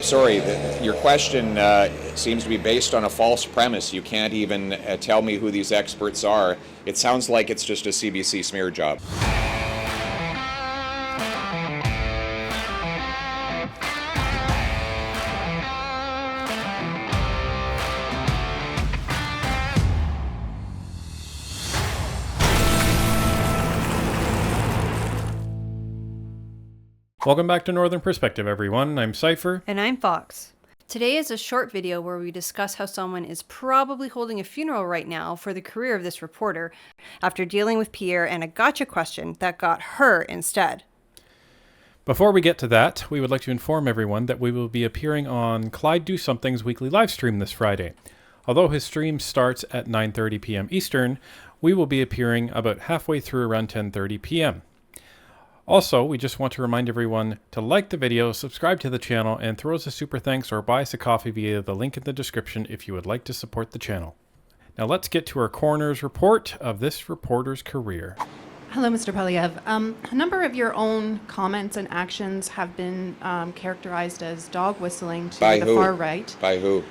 sorry, your question seems to be based on a false premise. You can't even tell me who these experts are. It sounds like it's just a CBC smear job. Welcome back to Northern Perspective, everyone. I'm Cypher. And I'm Fox. Today is a short video where we discuss how someone is probably holding a funeral right now for the career of this reporter after dealing with Pierre and a gotcha question that got her instead. Before we get to that, we would like to inform everyone that we will be appearing on Clyde Do Something's weekly live stream this Friday. Although his stream starts at 9:30 p.m. Eastern, we will be appearing about halfway through around 10:30 p.m. Also, we just want to remind everyone to like the video, subscribe to the channel, and throw us a super thanks or buy us a coffee via the link in the description if you would like to support the channel. Now let's get to our coroner's report of this reporter's career. Hello, Mr. Poilievre. A number of your own comments and actions have been characterized as dog whistling to the far right. By who?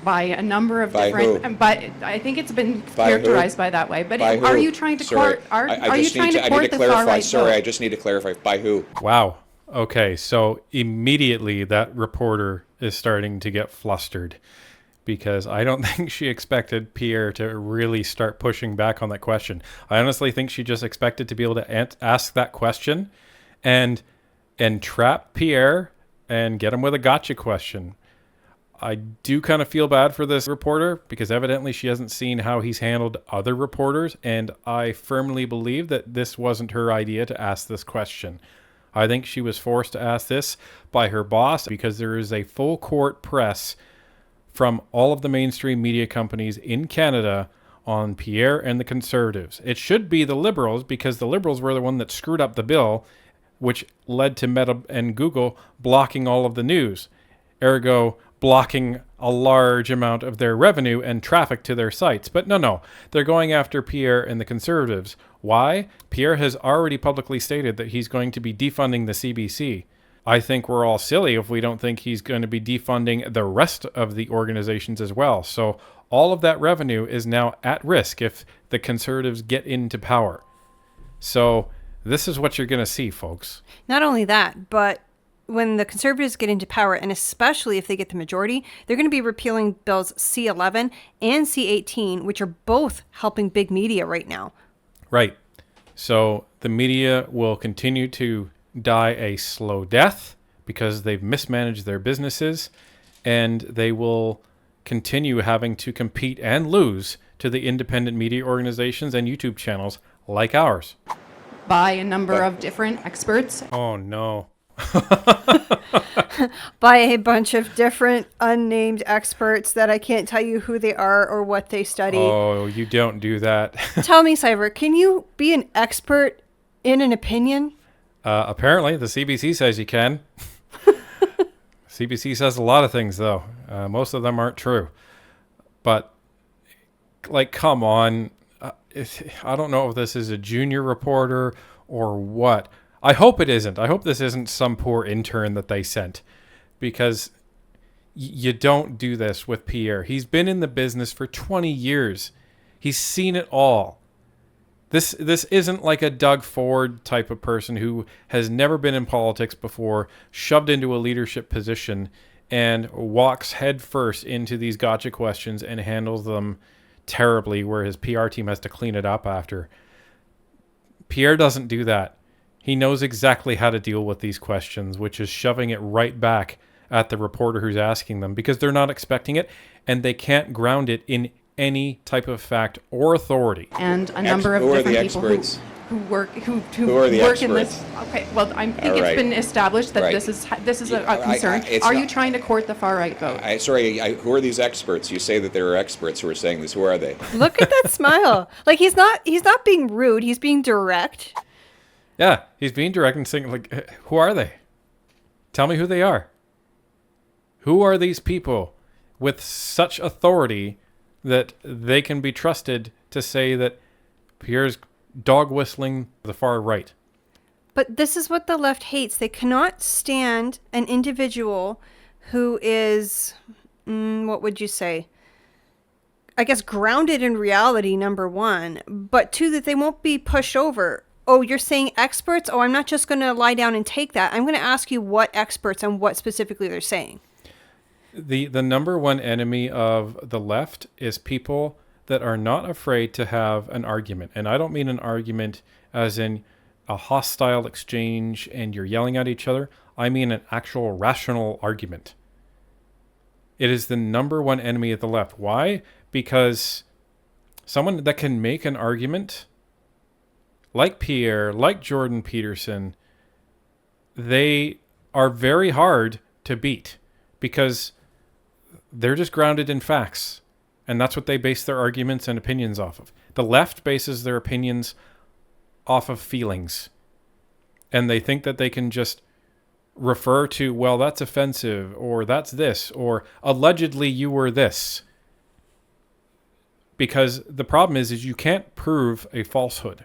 By a number of By different. who? But I think it's been By characterized who? by that way. But By are who? you trying to Sorry. court? Are you trying to I court need to the far clarify. right? Sorry, vote? I just need to clarify. By who? Wow. Okay, so immediately that reporter is starting to get flustered because I don't think she expected Pierre to really start pushing back on that question. I honestly think she just expected to be able to ask that question and trap Pierre and get him with a gotcha question. I do kind of feel bad for this reporter because evidently she hasn't seen how he's handled other reporters, and I firmly believe that this wasn't her idea to ask this question. I think she was forced to ask this by her boss because there is a full court press from all of the mainstream media companies in Canada on Pierre and the Conservatives. It should be the Liberals because the Liberals were the one that screwed up the bill, which led to Meta and Google blocking all of the news. Ergo, blocking a large amount of their revenue and traffic to their sites. But no, they're going after Pierre and the Conservatives. Why? Pierre has already publicly stated that he's going to be defunding the CBC. I think we're all silly if we don't think he's going to be defunding the rest of the organizations as well. So all of that revenue is now at risk if the Conservatives get into power. So this is what you're going to see, folks. Not only that, but when the Conservatives get into power, and especially if they get the majority, they're going to be repealing bills C11 and C18, which are both helping big media right now. Right. So the media will continue to die a slow death because they've mismanaged their businesses, and they will continue having to compete and lose to the independent media organizations and YouTube channels like ours. By a number of different experts. Oh, no. By a bunch of different unnamed experts that I can't tell you who they are or what they study. Oh, you don't do that. Tell me, Cyber, can you be an expert in an opinion? Apparently, the CBC says you can. CBC says a lot of things, though. Most of them aren't true. But, like, come on. I don't know if this is a junior reporter or what. I hope it isn't. I hope this isn't some poor intern that they sent, because you don't do this with Pierre. He's been in the business for 20 years. He's seen it all. This isn't like a Doug Ford type of person who has never been in politics before, shoved into a leadership position, and walks headfirst into these gotcha questions and handles them terribly, where his PR team has to clean it up after. Pierre doesn't do that. He knows exactly how to deal with these questions, which is shoving it right back at the reporter who's asking them because they're not expecting it and they can't ground it in any type of fact or authority. And a number of different people who work in this. Okay, well, I think it's been established that this is a concern. Are you trying to court the far right vote? Who are these experts? You say that there are experts who are saying this. Who are they? Look at that smile. Like he's not being rude. He's being direct. Yeah, he's being direct and saying, like, who are they? Tell me who they are. Who are these people with such authority that they can be trusted to say that Pierre's dog whistling the far right? But this is what the left hates. They cannot stand an individual who is, what would you say? I guess grounded in reality, number one. But two, that they won't be pushed over. Oh, you're saying experts? Oh, I'm not just going to lie down and take that. I'm going to ask you what experts and what specifically they're saying. The number one enemy of the left is people that are not afraid to have an argument. And I don't mean an argument as in a hostile exchange and you're yelling at each other. I mean an actual rational argument. It is the number one enemy of the left. Why? Because someone that can make an argument, like Pierre, like Jordan Peterson, they are very hard to beat because they're just grounded in facts. And that's what they base their arguments and opinions off of. The left bases their opinions off of feelings. And they think that they can just refer to, well, that's offensive, or that's this, or allegedly you were this. Because the problem is you can't prove a falsehood.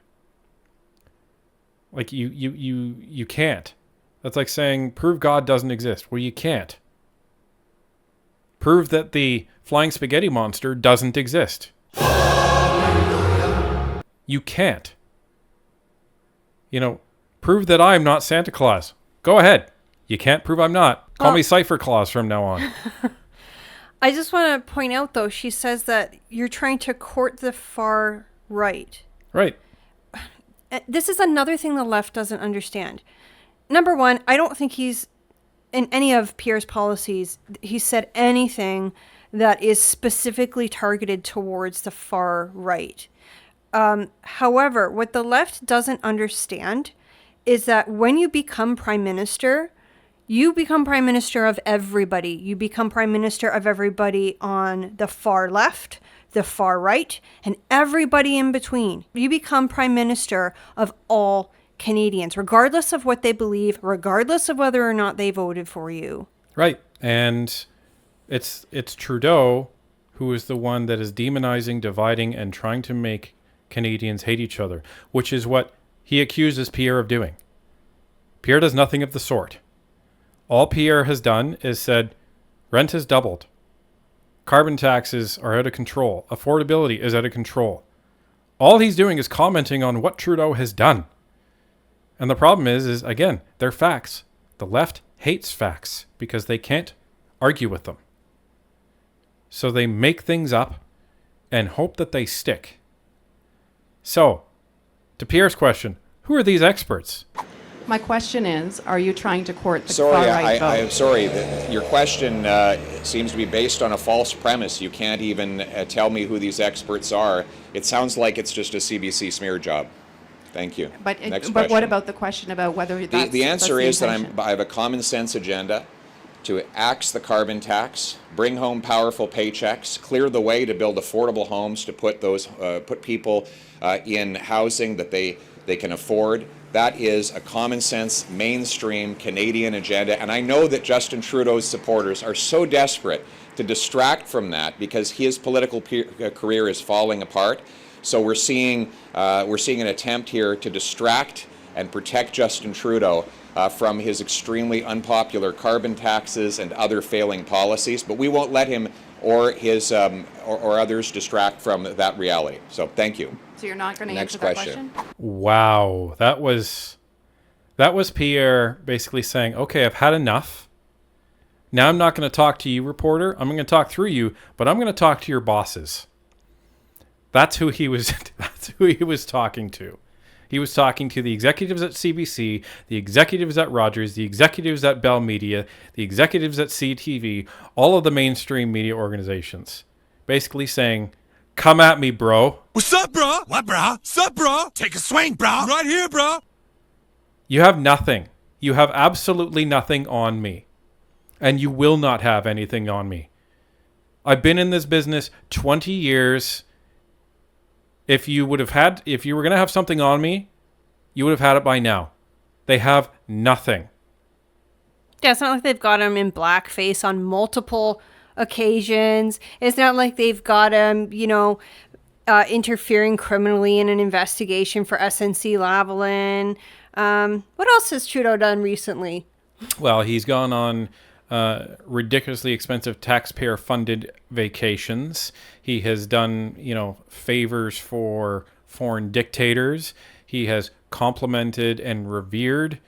Like you can't. That's like saying, prove God doesn't exist. Well, you can't. Prove that the flying spaghetti monster doesn't exist. You can't. Prove that I'm not Santa Claus. Go ahead. You can't prove I'm not. Call me Cypher Claus from now on. I just want to point out, though, she says that you're trying to court the far right. Right. This is another thing the left doesn't understand. Number one, I don't think he's, in any of Pierre's policies, he said anything that is specifically targeted towards the far right. However, what the left doesn't understand is that when you become prime minister, you become prime minister of everybody. You become prime minister of everybody on the far left, the far right, and everybody in between. You become prime minister of all Canadians, regardless of what they believe, regardless of whether or not they voted for you. Right. And it's Trudeau who is the one that is demonizing, dividing, and trying to make Canadians hate each other, which is what he accuses Pierre of doing. Pierre does nothing of the sort. All Pierre has done is said, rent has doubled. Carbon taxes are out of control. Affordability is out of control. All he's doing is commenting on what Trudeau has done. And the problem is again, they're facts. The left hates facts because they can't argue with them. So they make things up and hope that they stick. So, to Pierre's question, who are these experts? My question is, are you trying to court the far right vote? I'm sorry. Your question seems to be based on a false premise. You can't even tell me who these experts are. It sounds like it's just a CBC smear job. Thank you. But what about the question about whether that's the answer is that I have a common sense agenda to axe the carbon tax, bring home powerful paychecks, clear the way to build affordable homes, to put people in housing that they can afford. That is a common sense, mainstream Canadian agenda. And I know that Justin Trudeau's supporters are so desperate to distract from that because his political career is falling apart. So we're seeing an attempt here to distract and protect Justin Trudeau from his extremely unpopular carbon taxes and other failing policies. But we won't let him or his or others distract from that reality. So thank you. So you're not going to answer that question? Wow, that was Pierre basically saying, "Okay, I've had enough. Now I'm not going to talk to you, reporter. I'm going to talk through you, but I'm going to talk to your bosses." That's who he was. That's who he was talking to. He was talking to the executives at CBC, the executives at Rogers, the executives at Bell Media, the executives at CTV, all of the mainstream media organizations, basically saying, "Come at me, bro." What's up, bro? What, bro? Sup, bro? Take a swing, bro. Right here, bro. You have nothing. You have absolutely nothing on me. And you will not have anything on me. I've been in this business 20 years. If you were going to have something on me, you would have had it by now. They have nothing. Yeah, it's not like they've got him in blackface on multiple occasions. It's not like they've got him, interfering criminally in an investigation for SNC-Lavalin. What else has Trudeau done recently? Well, he's gone on ridiculously expensive taxpayer-funded vacations. He has done, favors for foreign dictators. He has complimented and revered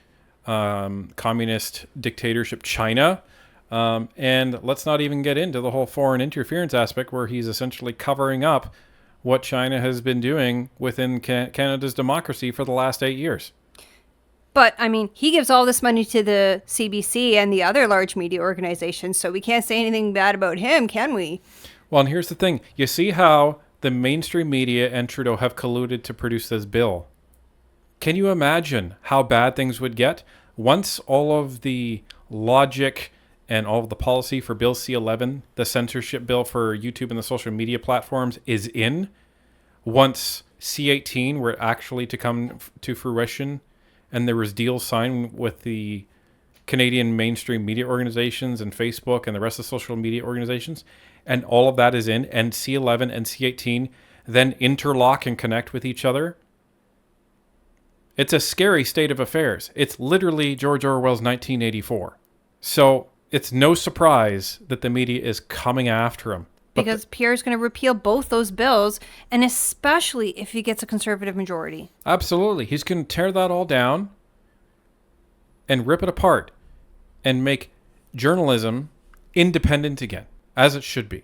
communist dictatorship China. And let's not even get into the whole foreign interference aspect where he's essentially covering up what China has been doing within Canada's democracy for the last 8 years. But, I mean, he gives all this money to the CBC and the other large media organizations, so we can't say anything bad about him, can we? Well, and here's the thing. You see how the mainstream media and Trudeau have colluded to produce this bill. Can you imagine how bad things would get once all of the logic and all of the policy for Bill C-11, the censorship bill for YouTube and the social media platforms, is in? Once C-18 were actually to come to fruition, and there was deals signed with the Canadian mainstream media organizations and Facebook and the rest of the social media organizations, and all of that is in, and C-11 and C-18 then interlock and connect with each other. It's a scary state of affairs. It's literally George Orwell's 1984. So it's no surprise that the media is coming after him. Because Pierre's going to repeal both those bills, and especially if he gets a Conservative majority. Absolutely. He's going to tear that all down and rip it apart and make journalism independent again, as it should be.